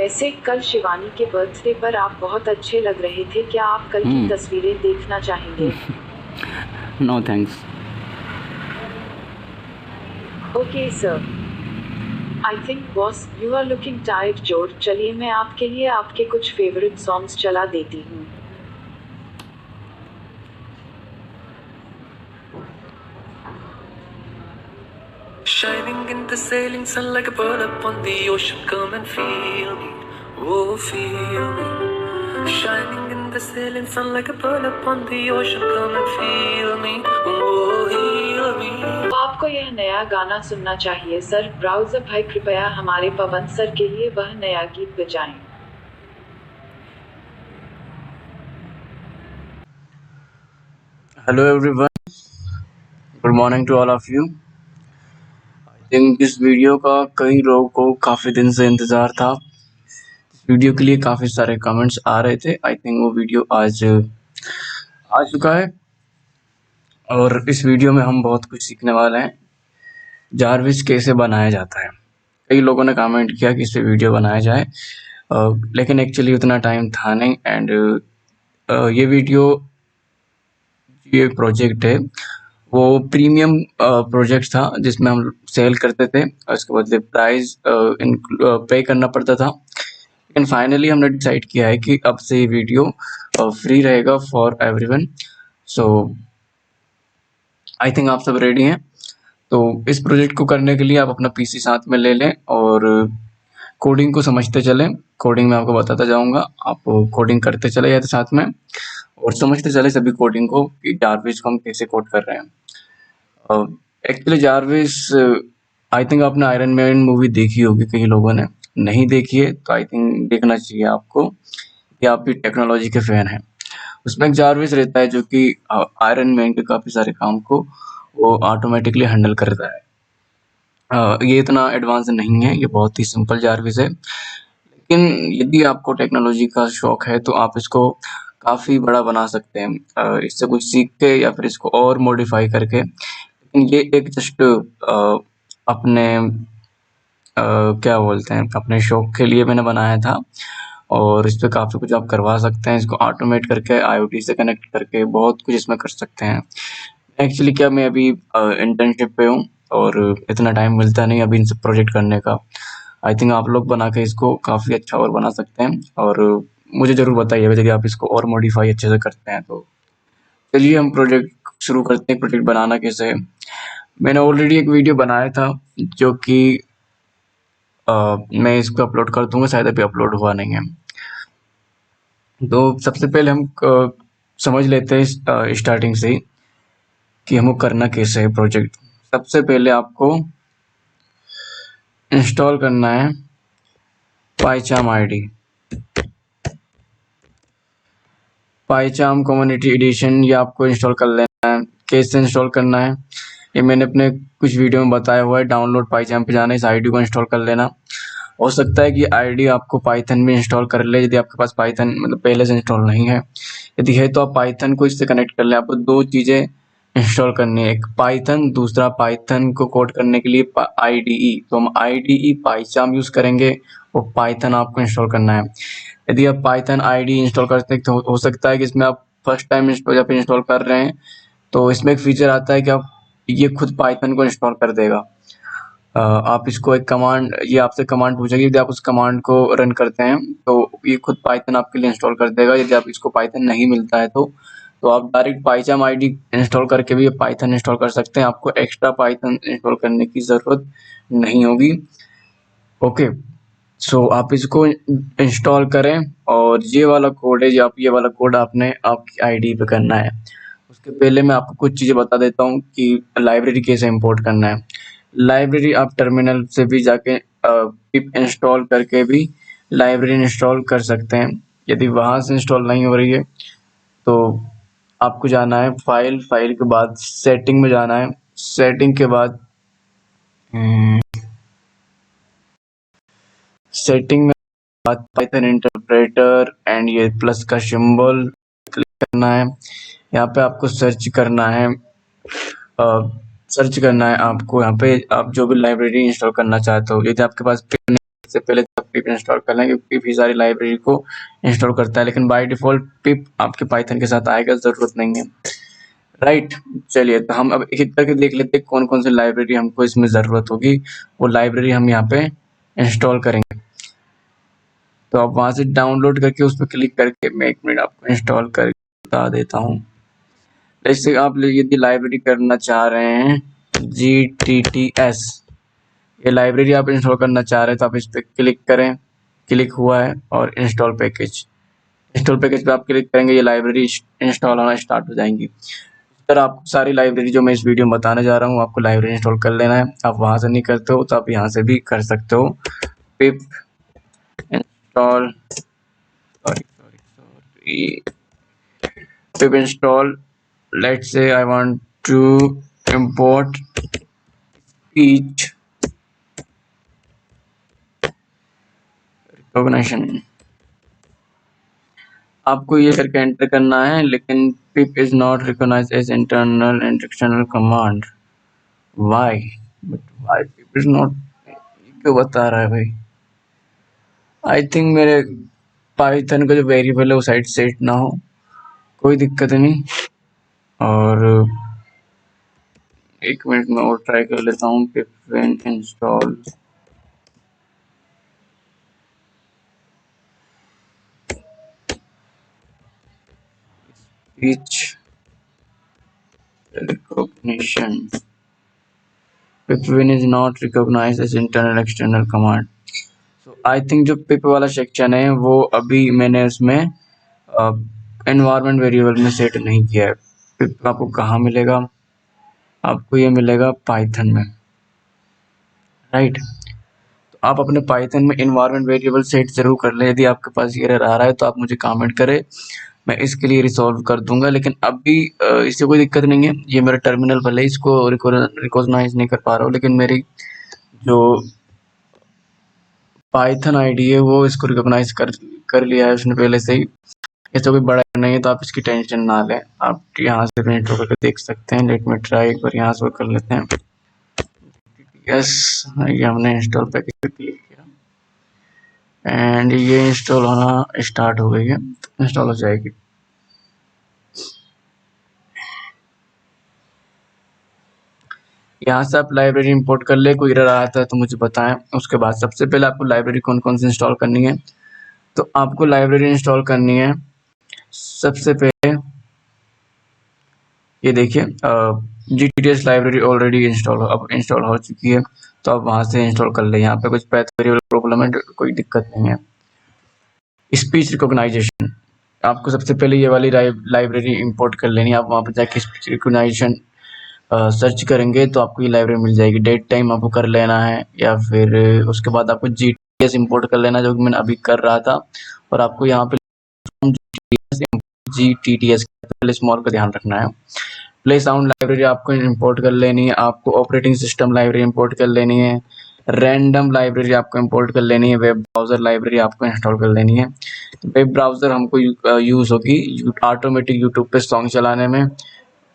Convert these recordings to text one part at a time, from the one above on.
वैसे कल शिवानी के बर्थडे पर आप बहुत अच्छे लग रहे थे, क्या आप कल की तस्वीरें देखना चाहेंगे? No thanks. Okay sir. I think boss you are looking tired जोर, चलिए मैं आपके लिए आपके कुछ फेवरेट सॉन्ग्स चला देती हूँ। Shining in the sailing sun like a pearl upon the ocean, come and feel me, oh feel me. Shining in the sailing sun like a pearl upon the ocean, come and feel me, oh heal me. आपको यह नया गाना सुनना चाहिए sir. Browser भाई कृपया हमारे पवन sir के लिए वह नया गीत बजाएं। Hello everyone, good morning to all of you. I think इस वीडियो का कई लोगों को काफ़ी दिन से इंतज़ार था। इस वीडियो के लिए काफ़ी सारे कमेंट्स आ रहे थे। आई थिंक वो वीडियो आज आ चुका है और इस वीडियो में हम बहुत कुछ सीखने वाले हैं। जारविस कैसे बनाया जाता है। कई लोगों ने कमेंट किया कि इस पे वीडियो बनाया जाए, लेकिन एक्चुअली उतना टाइम था नहीं। एंड ये प्रोजेक्ट है वो प्रीमियम प्रोजेक्ट था जिसमें हम सेल करते थे और उसके बदले प्राइस पे करना पड़ता था। लेकिन फाइनली हमने डिसाइड किया है कि अब से ये वीडियो फ्री रहेगा for everyone. So I think आप सब रेडी हैं। तो इस प्रोजेक्ट को करने के लिए आप अपना पीसी साथ में ले लें और कोडिंग को समझते चलें। कोडिंग में आपको बताता जाऊंगा, आप कोडिंग करते चले जाते साथ में और समझते चले सभी कोडिंग को कि जारविस को हम कैसे कोड कर रहे हैं। एक्चुअली जारविस, आई थिंक आपने आयरन मैन मूवी देखी होगी, कई लोगों ने नहीं देखी है तो आई थिंक देखना चाहिए आपको कि आप भी टेक्नोलॉजी के फैन हैं। उसमें एक जारविस रहता है जो कि आयरन मैन के काफ़ी सारे काम को वो ऑटोमेटिकली हैंडल करता है। ये इतना एडवांस नहीं है, ये बहुत ही सिंपल जारविस है। लेकिन यदि आपको टेक्नोलॉजी का शौक है तो आप इसको काफ़ी बड़ा बना सकते हैं, इससे कुछ सीख के या फिर इसको और मॉडिफाई करके। लेकिन ये एक जस्ट अपने क्या बोलते हैं, अपने शौक के लिए मैंने बनाया था और इस पे काफ़ी कुछ आप करवा सकते हैं। इसको ऑटोमेट करके IoT से कनेक्ट करके बहुत कुछ इसमें कर सकते हैं। एक्चुअली क्या मैं अभी इंटर्नशिप पे हूँ और इतना टाइम मिलता नहीं अभी इन सब प्रोजेक्ट करने का। आई थिंक आप लोग बना के इसको काफ़ी अच्छा और बना सकते हैं और मुझे ज़रूर बताइएगा यदि आप इसको और मॉडिफाई अच्छे से करते हैं तो। चलिए हम प्रोजेक्ट शुरू करते हैं। प्रोजेक्ट बनाना कैसे है, मैंने ऑलरेडी एक वीडियो बनाया था जो कि मैं इसको अपलोड कर दूंगा, शायद अभी अपलोड हुआ नहीं है। तो सबसे पहले हम समझ लेते हैं स्टार्टिंग से ही कि हमको करना कैसे है प्रोजेक्ट। सबसे पहले आपको इंस्टॉल करना है पाइचार्म आईडी, पाइचार्म कम्युनिटी एडिशन। ये आपको इंस्टॉल कर लेना है। कैसे इंस्टॉल करना है ये मैंने अपने कुछ वीडियो में बताया हुआ है। डाउनलोड पाइचार्म पे जाना है, इस आईडी को इंस्टॉल कर लेना। हो सकता है कि आईडी आपको पाइथन में इंस्टॉल कर ले, यदि आपके पास पाइथन मतलब पहले से इंस्टॉल नहीं है। यदि है तो आप पाइथन को इससे कनेक्ट कर लें। आपको दो चीज़ें इंस्टॉल करनी है, एक पाइथन, दूसरा पाइथन को कोड करने के लिए IDE। तो हम IDE पाइचार्म यूज़ करेंगे, वो पाइथन आपको इंस्टॉल करना है। यदि आप पाइथन IDE इंस्टॉल करते हैं तो हो सकता है कि इसमें आप फर्स्ट टाइम इंस्टॉल कर रहे हैं तो इसमें एक फीचर आता है कि आप ये खुद पाइथन को इंस्टॉल कर देगा। आप इसको एक कमांड, ये आपसे कमांड पूछेगी, यदि आप उस कमांड को रन करते हैं तो ये खुद पाइथन आपके लिए इंस्टॉल कर देगा। यदि आप इसको पाइथन नहीं मिलता है तो आप डायरेक्ट पाइचार्म आईडी इंस्टॉल करके भी पाइथन इंस्टॉल कर सकते हैं। आपको एक्स्ट्रा पाइथन इंस्टॉल करने की ज़रूरत नहीं होगी। ओके, सो आप इसको इंस्टॉल करें और ये वाला कोड है, ये वाला कोड आपने आपकी आईडी पे करना है। उसके पहले मैं आपको कुछ चीज़ें बता देता हूँ कि लाइब्रेरी कैसे इंपोर्ट करना है। लाइब्रेरी आप टर्मिनल से भी जाके पिप इंस्टॉल करके भी लाइब्रेरी इंस्टॉल कर सकते हैं। यदि वहाँ से इंस्टॉल नहीं हो रही है तो आपको जाना है फाइल के बाद सेटिंग में जाना है। सेटिंग के बाद सेटिंग में पाइथन इंटरप्रेटर एंड ये प्लस का सिंबल क्लिक करना है। यहाँ पे आपको सर्च करना है, आपको यहाँ पे आप जो भी लाइब्रेरी इंस्टॉल करना चाहते हो। यदि आपके पास सबसे पहले तो पिप इंस्टॉल कर लें, क्योंकि पिप ही सारी लाइब्रेरी को इंस्टॉल करता है, लेकिन बाय डिफॉल्ट पिप आपके पाइथन के साथ आएगा, जरूरत नहीं है। राइट, चलिए तो हम अब एक एक करके देख लेते हैं कौन कौन सी लाइब्रेरी हमको इसमें ज़रूरत होगी, वो लाइब्रेरी हम यहाँ पे इंस्टॉल करेंगे। तो आप वहाँ से डाउनलोड करके उस पर क्लिक करके मैं 1 मिनट आपको इंस्टॉल करके बता देता हूँ। जैसे आप यदि लाइब्रेरी करना चाह रहे हैं GTTS, ये लाइब्रेरी आप इंस्टॉल करना चाह रहे हैं, तो आप इस पर क्लिक करें, क्लिक हुआ है, और इंस्टॉल पैकेज पे आप क्लिक करेंगे, ये लाइब्रेरी इंस्टॉल होना स्टार्ट हो जाएंगी। इस तरह आपको सारी लाइब्रेरी जो मैं इस वीडियो में बताने जा रहा हूँ, आपको लाइब्रेरी इंस्टॉल कर लेना है। आप वहाँ से नहीं करते हो तो आप यहाँ से भी कर सकते हो। पिप install pip install, let's say I want to import speech recognition। आपको ये करके एंटर करना है, लेकिन pip is not recognized as internal and external command। why pip is not, क्यों बता रहा है भाई? आई थिंक मेरे पाइथन का जो वेरिएबल है वो साइड सेट ना हो, कोई दिक्कत नहीं। और 1 मिनट में और ट्राई कर लेता हूँ। पिप install speech recognition, pip is not recognized as internal external command। so I think जो pip वाला सेक्शन है वो अभी मैंने उसमें एनवायरनमेंट वेरिएबल में सेट नहीं किया है। pip आपको कहाँ मिलेगा? आपको ये मिलेगा पाइथन में, राइट। तो आप अपने पाइथन में एनवायरनमेंट वेरिएबल सेट जरूर कर लें। यदि आपके पास एरर आ रहा है तो आप मुझे कमेंट करें, मैं इसके लिए रिसॉल्व कर दूंगा। लेकिन अभी इससे कोई दिक्कत नहीं है। ये मेरा टर्मिनल भले इसको रिकॉग्नाइज नहीं कर पा रहा हूँ, लेकिन मेरी जो पाइथन आईडी है वो इसको रिकॉग्नाइज कर लिया है उसने पहले से ही। इससे कोई बड़ा नहीं है, तो आप इसकी टेंशन ना लें। आप यहाँ से प्रिंट होकर देख सकते हैं। लेट में ट्राई एक बार यहाँ से कर लेते हैं। यस, ये हमने इंस्टॉल पैकेज पे क्लिक किया एंड ये इंस्टॉल होना स्टार्ट हो गई है, इंस्टॉल हो जाएगी। यहाँ से आप लाइब्रेरी इंपोर्ट कर ले। कोई एरर आता है तो मुझे बताएं। उसके बाद सबसे पहले आपको लाइब्रेरी कौन कौन सी इंस्टॉल करनी है, तो आपको लाइब्रेरी इंस्टॉल करनी है सबसे पहले, ये देखिए GTTS लाइब्रेरी ऑलरेडी इंस्टॉल हो चुकी है, तो आप वहाँ से इंस्टॉल कर ले। यहाँ पे कुछ पैथ वेरिएबल प्रॉब्लम है, कोई दिक्कत नहीं है। स्पीच रिकॉग्नाइजेशन, आपको सबसे पहले ये वाली लाइब्रेरी इंपोर्ट कर लेनी है। आप वहाँ पर जाके स्पीच रिकॉग्नाइजेशन सर्च करेंगे तो आपको ये लाइब्रेरी मिल जाएगी। डेट टाइम आपको कर लेना है, या फिर उसके बाद आपको GTTS इंपोर्ट कर लेना, जो कि मैंने अभी कर रहा था। और आपको यहाँ पे GTTS पहले स्मॉल का ध्यान रखना है। प्ले साउंड लाइब्रेरी आपको इंपोर्ट कर लेनी है। आपको ऑपरेटिंग सिस्टम लाइब्रेरी इंपोर्ट कर लेनी है। रैंडम लाइब्रेरी आपको इंपोर्ट कर लेनी है। वेब ब्राउजर लाइब्रेरी आपको इंस्टॉल कर लेनी है। वेब ब्राउजर हमको यूज होगी ऑटोमेटिक यूट्यूब पे सॉन्ग चलाने में,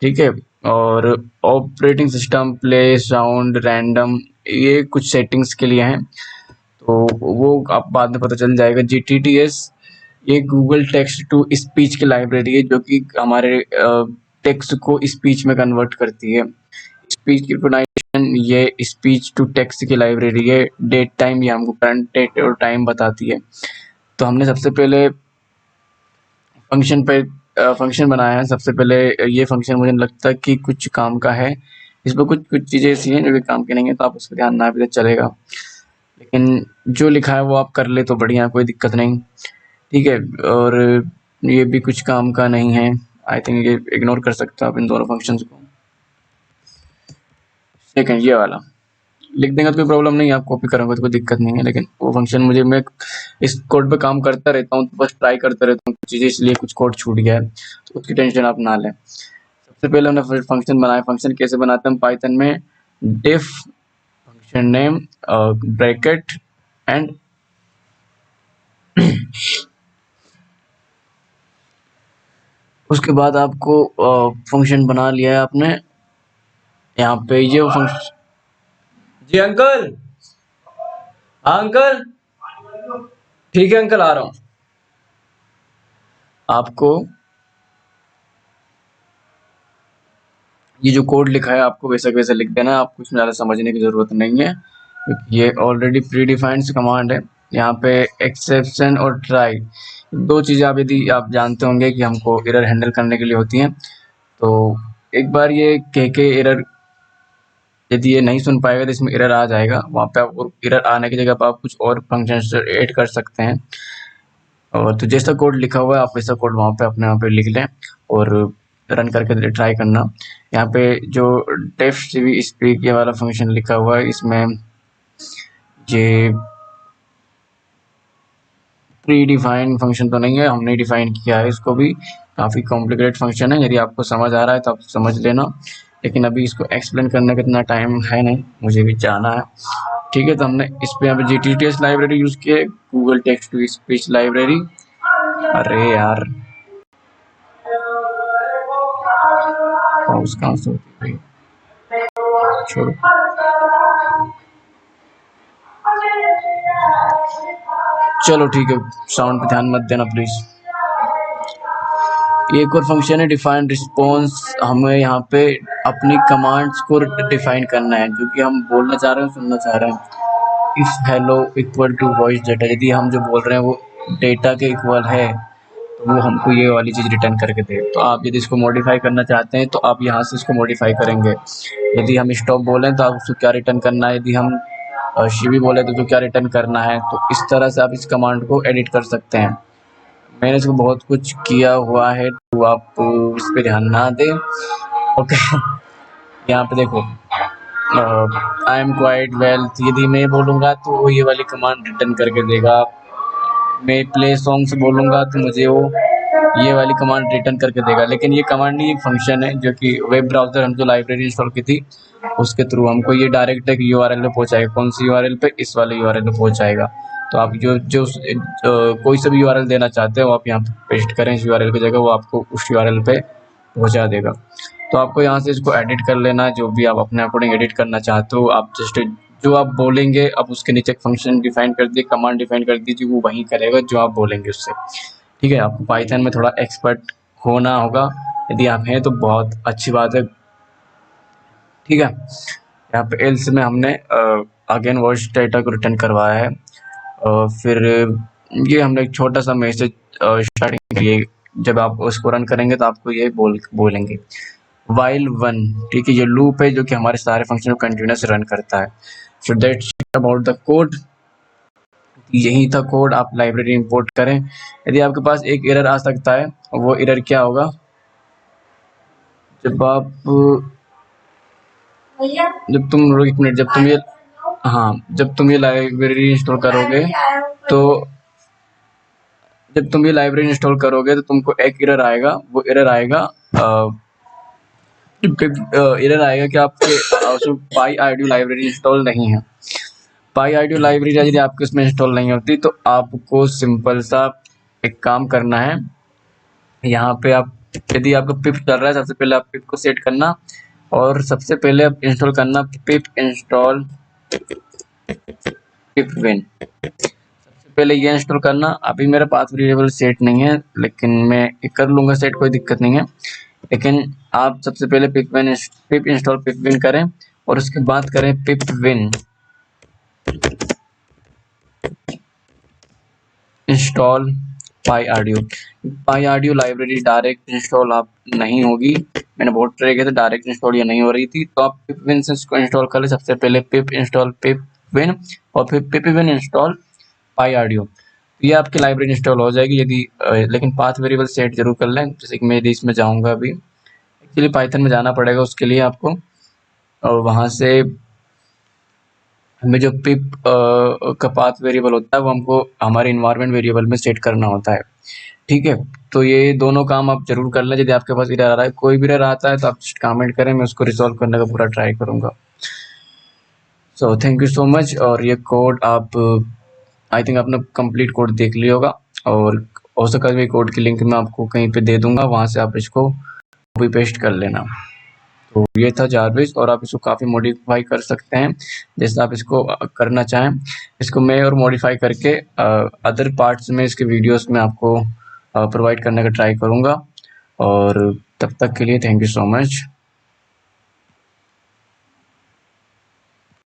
ठीक है। और operating system, play sound, random, ये कुछ सेटिंग्स के लिए हैं, तो वो आप बाद में पता चल जाएगा। GTTS ये गूगल टेक्स्ट टू स्पीच की लाइब्रेरी है, जो कि हमारे टेक्स्ट को स्पीच में कन्वर्ट करती है। स्पीच की प्रोनाउंसिएशन, ये स्पीच टू टेक्स्ट की लाइब्रेरी है। डेट टाइम, ये हमको करंट डेट और टाइम बताती है। तो हमने सबसे पहले फंक्शन बनाया है। सबसे पहले ये फंक्शन मुझे लगता है कि कुछ काम का है। इसमें कुछ चीज़ें ऐसी हैं जो कि काम की नहीं है, तो आप उस पर ध्यान ना भी चलेगा। लेकिन जो लिखा है वो आप कर ले तो बढ़िया, कोई दिक्कत नहीं, ठीक है। और ये भी कुछ काम का नहीं है। आई थिंक ये इग्नोर कर सकते हो आप इन दोनों फंक्शंस को। सेकंड ये वाला लिख देंगे तो कोई प्रॉब्लम नहीं है, आप कॉपी करोगे तो कोई दिक्कत नहीं है। लेकिन वो फंक्शन मैं इस कोड पे काम करता रहता हूँ, तो बस ट्राई करता रहता हूँ कुछ चीज़ें, इसलिए कुछ कोड छूट गया है, तो उसकी टेंशन आप ना लें। सबसे पहले हमने फंक्शन बनाया। फंक्शन कैसे बनाते हैं हम पाइथन में? डिफ फंक्शन नेम ब्रैकेट एंड उसके बाद आपको फंक्शन बना लिया है आपने। यहाँ पे ये फंक्शन, जी अंकल, हाँ अंकल, ठीक है अंकल, आ रहा हूँ। आपको ये जो कोड लिखा है आपको वैसा के वैसा लिख देना है, आपको इसमें ज़्यादा समझने की ज़रूरत नहीं है क्योंकि ये ऑलरेडी प्री डिफाइंड कमांड है। यहाँ पे एक्सेप्शन और ट्राई दो चीज़ें आप यदि आप जानते होंगे कि हमको एरर हैंडल करने के लिए होती हैं, तो एक बार ये कह के एरर यदि ये नहीं सुन पाएगा तो इसमें एरर आ जाएगा। वहाँ पे आप एरर आने की जगह पर आप कुछ और फंक्शन ऐड कर सकते हैं। और तो जैसा कोड लिखा हुआ है आप वैसा कोड वहाँ पे अपने वहाँ पे लिख लें और रन करके ट्राई करना। यहाँ पे जो डेफ सीवी स्पीक ये वाला फंक्शन लिखा हुआ है, इसमें ये प्री डिफाइंड फंक्शन तो नहीं है, हमने डिफाइन किया है इसको भी। काफ़ी कॉम्प्लिकेटेड फंक्शन है, यदि आपको समझ आ रहा है तो आप समझ लेना, लेकिन अभी इसको एक्सप्लेन करने का इतना टाइम है नहीं, मुझे भी जाना है। ठीक है, तो हमने इस पे यहाँ पे GTTS लाइब्रेरी यूज़ की है, Google text to speech library. अरे यार पाउस कहाँ से होती है, छोड़ो। चलो ठीक है, साउंड पे ध्यान मत देना प्लीज। एक और फंक्शन है डिफाइन रिस्पॉन्स। हमें यहाँ पे अपनी कमांड्स को डिफाइन करना है, जो कि हम बोलना चाह रहे हैं, सुनना चाह रहे हैं। If hello equal to voice data, यदि हम जो बोल रहे हैं वो डेटा के इक्वल है तो वो हमको ये वाली चीज़ रिटर्न करके दे। तो आप यदि इसको मॉडिफाई करना चाहते हैं तो आप यहाँ से इसको मॉडिफाई करेंगे। यदि हम स्टॉप बोलें तो आप उसको क्या रिटर्न करना है, यदि हम शिवी बोले तो क्या रिटर्न करना है। तो इस तरह से आप इस कमांड को एडिट कर सकते हैं। मैंने इसको बहुत कुछ किया हुआ है तो आप इस पर ध्यान ना दें। ओके, यहाँ पे देखो आई एम क्वाइट वेल, यदि मैं बोलूँगा तो वो ये वाली कमांड रिटर्न करके देगा। मैं प्ले सॉन्ग्स बोलूँगा तो मुझे वो ये वाली कमांड रिटर्न करके देगा। लेकिन ये कमांड नहीं, एक फंक्शन है जो कि वेब ब्राउज़र हम जो लाइब्रेरी इंस्टॉल की थी उसके थ्रू हमको ये डायरेक्ट एक URL पे पहुँचाएगा। कौन सी URL पे? इस वाले URL पे पहुँचाएगा। तो आप जो कोई सा भी URL देना चाहते हो आप यहाँ पे पेस्ट करें इस URL की जगह, वो आपको उस URL पे पहुँचा देगा। तो आपको यहाँ से इसको एडिट कर लेना, जो भी आप अपने अकॉर्डिंग एडिट करना चाहते हो। आप जस्ट जो आप बोलेंगे अब उसके नीचे फंक्शन डिफाइन कर दिए, कमांड डिफाइन कर दीजिए, वो वही करेगा जो आप बोलेंगे उससे। ठीक है, आपको पाइथन में थोड़ा एक्सपर्ट होना होगा, यदि आप हैं तो बहुत अच्छी बात है। ठीक है, यहाँ पे एल्स में हमने अगेन वॉइस डेटा को रिटर्न करवाया है। फिर ये हमने एक छोटा सा मैसेज स्टार्टिंग किए, जब आप उसको रन करेंगे तो आपको ये बोलेंगे while 1। ठीक है, ये लूप है जो कि हमारे सारे फंक्शन को कंटिन्यूस रन करता है। So that's about the code. यही था कोड, आप लाइब्रेरी इंपोर्ट करें। यदि आपके पास एक एरर आ सकता है, वो एरर क्या होगा, जब तुम ये लाइब्रेरी इंस्टॉल करोगे तो तो तुमको एक एरर आएगा। वो एरर आएगा कि आपके PyIDU लाइब्रेरी इंस्टॉल नहीं है। PyIDU लाइब्रेरी यदि आपके उसमें इंस्टॉल नहीं होती तो आपको सिंपल सा एक काम करना है। यहाँ पे आप यदि आपका पिप चल रहा है, सबसे पहले आप पिप को सेट करना और सबसे पहले आप इंस्टॉल करना पिप इंस्टॉल पिपविन। सबसे पहले ये इंस्टॉल करना। अभी मेरा पाथ वेरिएबल सेट नहीं है, लेकिन मैं कर लूँगा सेट, कोई दिक्कत नहीं है। लेकिन आप सबसे पहले पिप इंस्टॉल पिपविन करें और उसके बाद करें pipwin install PyIDU library direct install आप नहीं होगी। मैंने बहुत ट्राई किया था, डायरेक्ट इंस्टॉल ये नहीं हो रही थी। तो आप पिपविन से इसको इंस्टॉल कर ले। सबसे पहले पिप इंस्टॉल पिपविन और फिर पिपविन इंस्टॉल PyIDU, ये आपकी लाइब्रेरी इंस्टॉल हो जाएगी। यदि लेकिन पाथ वेरिएबल सेट जरूर कर लें। जैसे कि मैं यदि इसमें जाऊँगा, अभी एक्चुअली पाइथन में जाना पड़ेगा उसके लिए आपको, और वहाँ से हमें जो पिप का पाथ वेरिएबल होता है वो हमको हमारे इन्वायरमेंट वेरिएबल में सेट करना होता है। ठीक है, तो ये दोनों काम आप जरूर कर लें। यदि आपके पास एरर आ रहा है, कोई भी एरर आता है तो आप जस्ट कमेंट करें, मैं उसको रिजॉल्व करने का पूरा ट्राई करूँगा। So thank you so much. और ये कोड आप आई थिंक आपने कंप्लीट कोड देख लिया होगा, और हो सका कोड की लिंक मैं आपको कहीं पे दे दूंगा, वहाँ से आप इसको कॉपी पेस्ट कर लेना। तो ये था जारविस, और आप इसको काफ़ी मॉडिफाई कर सकते हैं जैसे आप इसको करना चाहें। इसको मैं और मॉडिफाई करके अदर पार्ट्स में इसके वीडियोस में आपको प्रोवाइड करने का ट्राई करूँगा। और तब तक के लिए थैंक यू सो मच।